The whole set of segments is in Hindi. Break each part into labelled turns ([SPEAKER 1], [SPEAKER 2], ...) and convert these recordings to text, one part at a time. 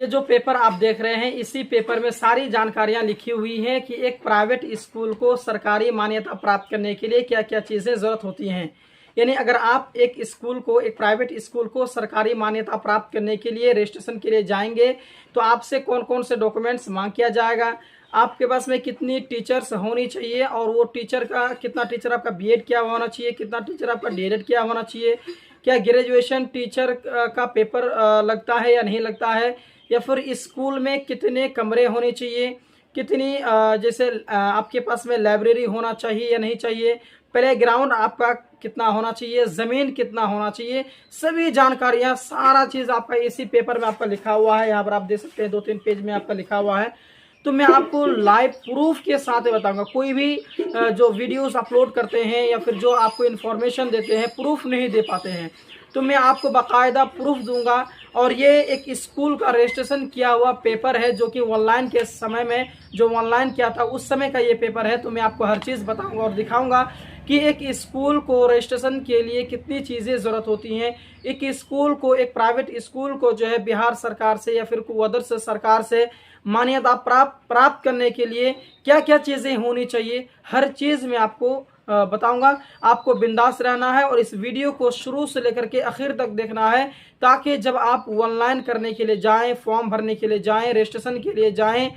[SPEAKER 1] ये जो पेपर आप देख रहे हैं, इसी पेपर में सारी जानकारियां लिखी हुई हैं कि एक प्राइवेट स्कूल को सरकारी मान्यता प्राप्त करने के लिए क्या क्या चीज़ें ज़रूरत होती हैं। यानी अगर आप एक प्राइवेट स्कूल को सरकारी मान्यता प्राप्त करने के लिए रजिस्ट्रेशन के लिए जाएंगे तो आपसे कौन कौन से डॉक्यूमेंट्स मांग किया जाएगा, आपके पास में कितनी टीचर्स होनी चाहिए और वो टीचर का कितना टीचर आपका बीएड किया हुआ होना चाहिए, कितना टीचर आपका डीएलएड किया होना चाहिए, क्या ग्रेजुएशन टीचर का पेपर लगता है या नहीं लगता है, या फिर स्कूल में कितने कमरे होने चाहिए, कितनी जैसे आपके पास में लाइब्रेरी होना चाहिए या नहीं चाहिए, प्ले ग्राउंड आपका कितना होना चाहिए, ज़मीन कितना होना चाहिए, सभी जानकारियां सारा चीज़ आपका इसी पेपर में आपका लिखा हुआ है। यहाँ पर आप देख सकते हैं 2-3 पेज में आपका लिखा हुआ है। तो मैं आपको लाइव प्रूफ के साथ बताऊंगा। कोई भी जो वीडियोस अपलोड करते हैं या फिर जो आपको इन्फॉर्मेशन देते हैं प्रूफ नहीं दे पाते हैं, तो मैं आपको बाकायदा प्रूफ दूंगा। और ये एक स्कूल का रजिस्ट्रेशन किया हुआ पेपर है जो कि ऑनलाइन के समय में जो ऑनलाइन किया था उस समय का ये पेपर है। तो मैं आपको हर चीज़ बताऊंगा और दिखाऊंगा कि एक स्कूल को रजिस्ट्रेशन के लिए कितनी चीज़ें ज़रूरत होती हैं। एक स्कूल को, एक प्राइवेट स्कूल को जो है बिहार सरकार से या फिर कोई अदर से सरकार से मान्यता प्राप्त करने के लिए क्या क्या चीज़ें होनी चाहिए, हर चीज़ मैं आपको बताऊंगा। आपको बिंदास रहना है और इस वीडियो को शुरू से लेकर के आखिर तक देखना है, ताकि जब आप ऑनलाइन करने के लिए जाएं, फॉर्म भरने के लिए जाएं, रजिस्ट्रेशन के लिए जाएं,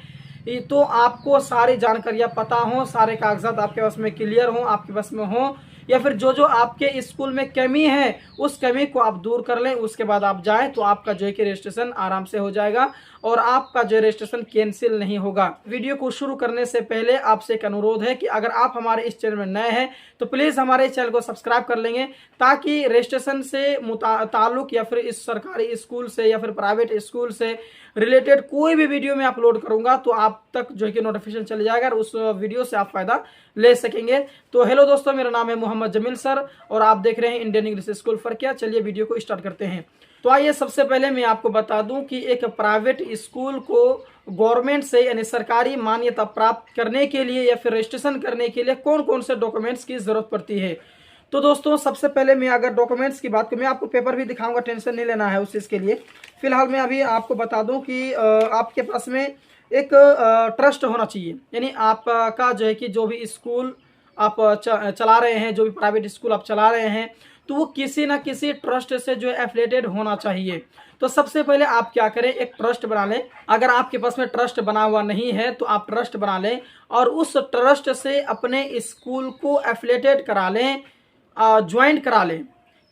[SPEAKER 1] तो आपको सारी जानकारियां पता हों, सारे कागजात आपके पास में क्लियर हों, आपके पास में हों, या फिर जो जो आपके स्कूल में कमी है उस कमी को आप दूर कर लें। उसके बाद आप जाएं तो आपका जो है कि रजिस्ट्रेशन आराम से हो जाएगा और आपका जो रजिस्ट्रेशन कैंसिल नहीं होगा। वीडियो को शुरू करने से पहले आपसे एक अनुरोध है कि अगर आप हमारे इस चैनल में नए हैं तो प्लीज़ हमारे चैनल को सब्सक्राइब कर लेंगे, ताकि रजिस्ट्रेशन से ताल्लुक या फिर इस सरकारी स्कूल से या फिर प्राइवेट स्कूल से रिलेटेड कोई भी वीडियो मैं अपलोड करूंगा तो आप तक जो है कि नोटिफिकेशन चले जाएगा और उस वीडियो से आप फायदा ले सकेंगे। तो हेलो दोस्तों, मेरा नाम है मोहम्मद जमील सर और आप देख रहे हैं इंडियन इंग्लिश स्कूल फरकिया। चलिए वीडियो को स्टार्ट करते हैं। तो आइए सबसे पहले मैं आपको बता दूं कि एक प्राइवेट स्कूल को गवर्नमेंट से यानी सरकारी मान्यता प्राप्त करने के लिए या फिर रजिस्ट्रेशन करने के लिए कौन कौन से डॉक्यूमेंट्स की जरूरत पड़ती है। तो दोस्तों सबसे पहले मैं अगर डॉक्यूमेंट्स की बात करूं, मैं आपको पेपर भी दिखाऊंगा, टेंशन नहीं लेना है उस चीज़ के लिए। फिलहाल मैं अभी आपको बता दूं कि आपके पास में एक ट्रस्ट होना चाहिए, यानी आपका जो है कि जो भी स्कूल आप चला रहे हैं, जो भी प्राइवेट स्कूल आप चला रहे हैं, तो वो किसी ना किसी ट्रस्ट से जो है एफिलिएटेड होना चाहिए। तो सबसे पहले आप क्या करें, एक ट्रस्ट बना लें। अगर आपके पास में ट्रस्ट बना हुआ नहीं है तो आप ट्रस्ट बना लें और उस ट्रस्ट से अपने स्कूल को एफिलिएटेड करा लें, ज्वाइंट करा लें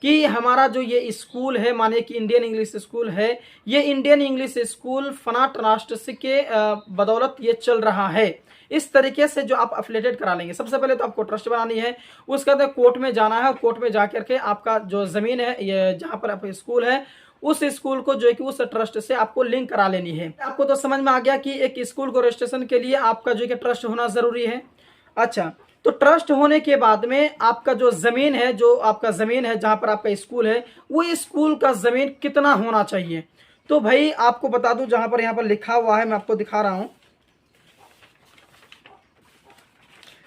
[SPEAKER 1] कि हमारा जो ये स्कूल है, माने कि इंडियन इंग्लिश स्कूल है, ये इंडियन इंग्लिश स्कूल फना ट्रस्ट के बदौलत ये चल रहा है। इस तरीके से जो आप एफिलिएटेड करा लेंगे, सबसे पहले तो आपको ट्रस्ट बनानी है। उसके बाद कोर्ट में जाना है और कोर्ट में जाकर के आपका जो ज़मीन है, ये जहाँ पर आपका स्कूल है, उस स्कूल को जो है कि उस ट्रस्ट से आपको लिंक करा लेनी है। आपको तो समझ में आ गया कि एक स्कूल को रजिस्ट्रेशन के लिए आपका जो है कि ट्रस्ट होना ज़रूरी है। अच्छा, तो ट्रस्ट होने के बाद में आपका जो ज़मीन है, जो आपका ज़मीन है जहाँ पर आपका स्कूल है, वो स्कूल का ज़मीन कितना होना चाहिए। तो भाई आपको बता दूं, जहाँ पर यहाँ पर लिखा हुआ है, मैं आपको दिखा रहा हूँ।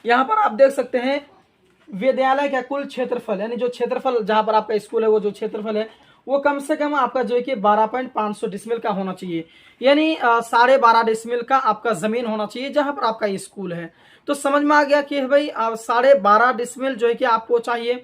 [SPEAKER 1] यहाँ पर आप देख सकते हैं विद्यालय का कुल क्षेत्रफल, यानी जो क्षेत्रफल जहाँ पर आपका स्कूल है, वो जो क्षेत्रफल है वो कम से कम आपका जो है कि 12.500 डिसमिल का होना चाहिए, यानी 12.5 डिसमिल का आपका ज़मीन होना चाहिए जहाँ पर आपका स्कूल है। तो समझ में आ गया कि भाई 12.5 डिसमिल जो है कि आपको चाहिए।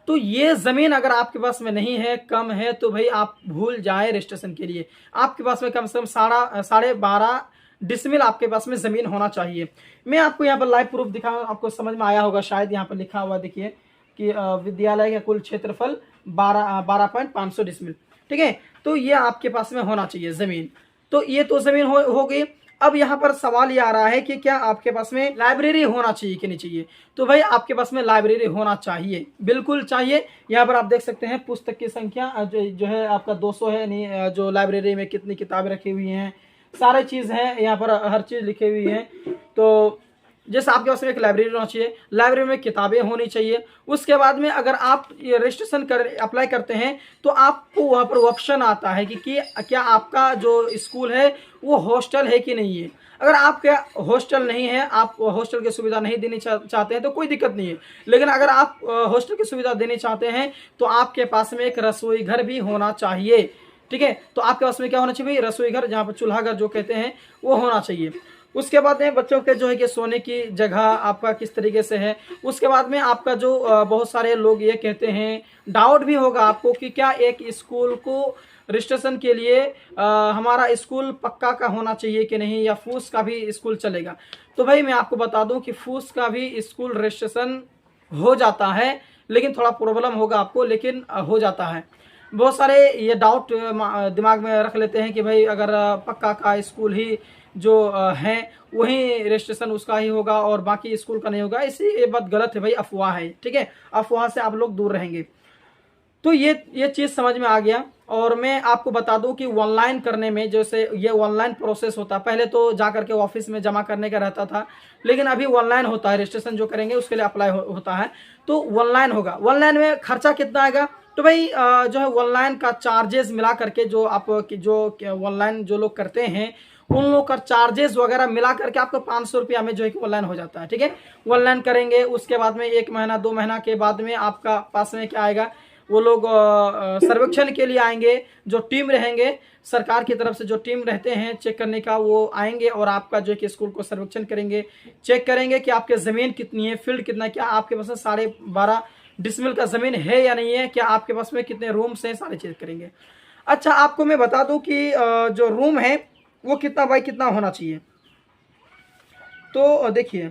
[SPEAKER 1] तो ये ज़मीन अगर आपके पास में नहीं है, कम है, तो भाई आप भूल जाएं रजिस्ट्रेशन के लिए। आपके पास में कम से कम 12.5 डिसमिल आपके पास में ज़मीन होना चाहिए। मैं आपको यहाँ पर लाइव प्रूफ दिखाऊँ, आपको समझ में आया होगा शायद। यहाँ पर लिखा हुआ देखिए कि विद्यालय का कुल क्षेत्रफल 12.500 डिसमिल, ठीक है। तो ये आपके पास में होना चाहिए ज़मीन। तो ये तो ज़मीन हो गई। अब यहाँ पर सवाल ये आ रहा है कि क्या आपके पास में लाइब्रेरी होना चाहिए कि नहीं चाहिए। तो भाई आपके पास में लाइब्रेरी होना चाहिए, बिल्कुल चाहिए। यहाँ पर आप देख सकते हैं पुस्तक की संख्या जो है आपका 200 है, यानी जो लाइब्रेरी में कितनी किताबें रखी हुई हैं, सारे चीज़ हैं, यहाँ पर हर चीज़ लिखी हुई है। तो जैसे आपके पास में एक लाइब्रेरी होना चाहिए, लाइब्रेरी में किताबें होनी चाहिए। उसके बाद में अगर आप ये रजिस्ट्रेशन अप्लाई करते हैं तो आपको वहाँ पर ऑप्शन आता है कि क्या आपका जो स्कूल है वो हॉस्टल है कि नहीं है। अगर आपके हॉस्टल नहीं है, आप हॉस्टल की सुविधा नहीं देनी चाहते हैं तो कोई दिक्कत नहीं है। लेकिन अगर आप हॉस्टल की सुविधा देनी चाहते हैं तो आपके पास में एक रसोई घर भी होना चाहिए। ठीक है। तो आपके पास में क्या होना चाहिए भाई, रसोई घर, जहाँ पर चूल्हा घर जो कहते हैं वो होना चाहिए। उसके बाद में बच्चों के जो है कि सोने की जगह आपका किस तरीके से है। उसके बाद में आपका जो बहुत सारे लोग ये कहते हैं, डाउट भी होगा आपको कि क्या एक स्कूल को रजिस्ट्रेशन के लिए हमारा स्कूल पक्का का होना चाहिए कि नहीं, या फूस का भी स्कूल चलेगा। तो भाई मैं आपको बता दूं कि फूस का भी स्कूल रजिस्ट्रेशन हो जाता है, लेकिन थोड़ा प्रॉब्लम होगा आपको, लेकिन हो जाता है। बहुत सारे ये डाउट दिमाग में रख लेते हैं कि भाई अगर पक्का का स्कूल ही जो है वही रजिस्ट्रेशन उसका ही होगा और बाकी स्कूल का नहीं होगा। ये बात गलत है भाई, अफवाह है, ठीक है। अफवाह से आप लोग दूर रहेंगे। तो ये चीज़ समझ में आ गया। और मैं आपको बता दूं कि ऑनलाइन करने में, जैसे ये ऑनलाइन प्रोसेस होता है, पहले तो जा करके ऑफिस में जमा करने का रहता था, लेकिन अभी ऑनलाइन होता है। रजिस्ट्रेशन जो करेंगे उसके लिए अप्लाई होता है, तो ऑनलाइन होगा। ऑनलाइन में खर्चा कितना आएगा, तो भाई जो है ऑनलाइन का चार्जेस मिला करके, जो आप जो ऑनलाइन जो लोग करते हैं उन लोग का चार्जेस वगैरह मिला करके आपको 500 रुपया में जो है कि ऑनलाइन हो जाता है, ठीक है। ऑनलाइन करेंगे, उसके बाद में 1 महीना 2 महीना के बाद में आपका पास में क्या आएगा, वो लोग सर्वेक्षण के लिए आएंगे। जो टीम रहेंगे सरकार की तरफ से, जो टीम रहते हैं चेक करने का, वो आएंगे और आपका जो है कि स्कूल को सर्वेक्षण करेंगे, चेक करेंगे कि आपके ज़मीन कितनी है, फील्ड कितना है, क्या आपके पास में 12.5 डिसमिल का ज़मीन है या नहीं है, क्या आपके पास में कितने रूम्स हैं, सारे चेक करेंगे। अच्छा, आपको मैं बता दूं कि जो रूम है वो कितना बाई कितना होना चाहिए। तो देखिए,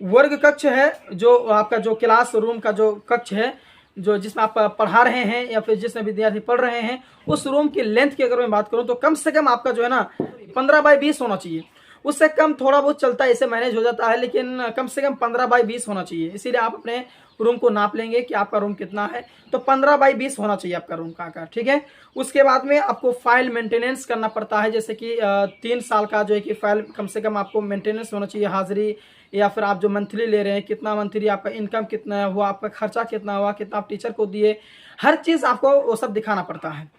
[SPEAKER 1] वर्ग कक्ष है, जो आपका जो क्लास रूम का जो कक्ष है, जो जिसमें आप पढ़ा रहे हैं या फिर जिसमें विद्यार्थी पढ़ रहे हैं, उस रूम की लेंथ की अगर मैं बात करूं तो कम से कम आपका जो है ना 15x20 होना चाहिए। उससे कम थोड़ा बहुत चलता है, इसे मैनेज हो जाता है, लेकिन कम से कम 15x20 होना चाहिए। इसीलिए आप अपने रूम को नाप लेंगे कि आपका रूम कितना है, तो 15x20 होना चाहिए आपका रूम का आकार, ठीक है। उसके बाद में आपको फाइल मेंटेनेंस करना पड़ता है, जैसे कि 3 साल का जो है कि फाइल कम से कम आपको मेंटेनेंस होना चाहिए, हाजिरी, या फिर आप जो मंथली ले रहे हैं कितना मंथली आपका इनकम कितना हुआ, आपका खर्चा कितना हुआ, कितना आप टीचर को दिए, हर चीज़ आपको वो सब दिखाना पड़ता है।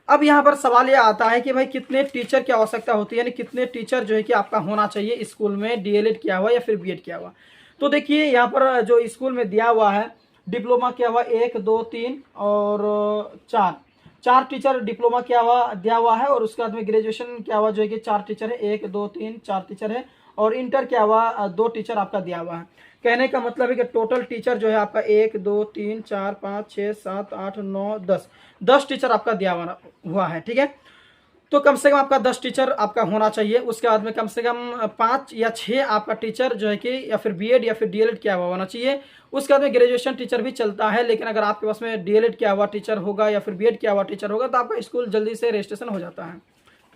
[SPEAKER 1] अब यहाँ पर सवाल ये आता है कि भाई कितने टीचर की आवश्यकता होती है, यानी कितने टीचर जो है कि आपका होना चाहिए स्कूल में, डीएलएड किया हुआ या फिर बीएड किया हुआ। तो देखिए यहाँ पर जो स्कूल में दिया हुआ है, डिप्लोमा किया हुआ 1 2 3 और 4 टीचर डिप्लोमा किया हुआ दिया हुआ है, और उसके बाद में ग्रेजुएशन किया हुआ जो है कि 4 टीचर है, 1 2 3 4 टीचर है, और इंटर किया हुआ 2 टीचर आपका दिया हुआ है। कहने का मतलब है कि टोटल टीचर जो है आपका 1 2 3 4 5 6 7 8 9 10 टीचर आपका दिया हुआ है, ठीक है। तो कम से कम आपका 10 टीचर आपका होना चाहिए। उसके बाद में कम से कम 5 या 6 आपका टीचर जो है कि या फिर बीएड या फिर डीएलएड किया हुआ होना चाहिए। उसके बाद में ग्रेजुएशन टीचर भी चलता है, लेकिन अगर आपके पास में डीएलएड किया हुआ टीचर होगा या फिर बीएड किया हुआ टीचर होगा तो आपका स्कूल जल्दी से रजिस्ट्रेशन हो जाता है।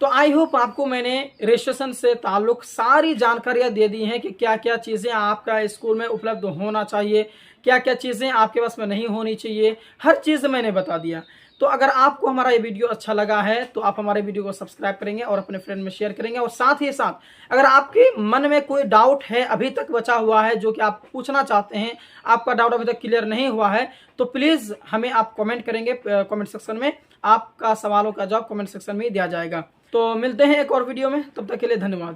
[SPEAKER 1] तो आई होप आपको मैंने रजिस्ट्रेशन से ताल्लुक सारी जानकारियां दे दी हैं कि क्या क्या चीज़ें आपका स्कूल में उपलब्ध होना चाहिए, क्या क्या चीज़ें आपके पास में नहीं होनी चाहिए, हर चीज़ मैंने बता दिया। तो अगर आपको हमारा ये वीडियो अच्छा लगा है तो आप हमारे वीडियो को सब्सक्राइब करेंगे और अपने फ्रेंड में शेयर करेंगे। और साथ ही साथ अगर आपके मन में कोई डाउट है अभी तक बचा हुआ है, जो कि आप पूछना चाहते हैं, आपका डाउट अभी तक क्लियर नहीं हुआ है, तो प्लीज़ हमें आप कमेंट करेंगे कमेंट सेक्शन में। आपका सवालों का जवाब कमेंट सेक्शन में ही दिया जाएगा। तो मिलते हैं एक और वीडियो में, तब तक के लिए धन्यवाद।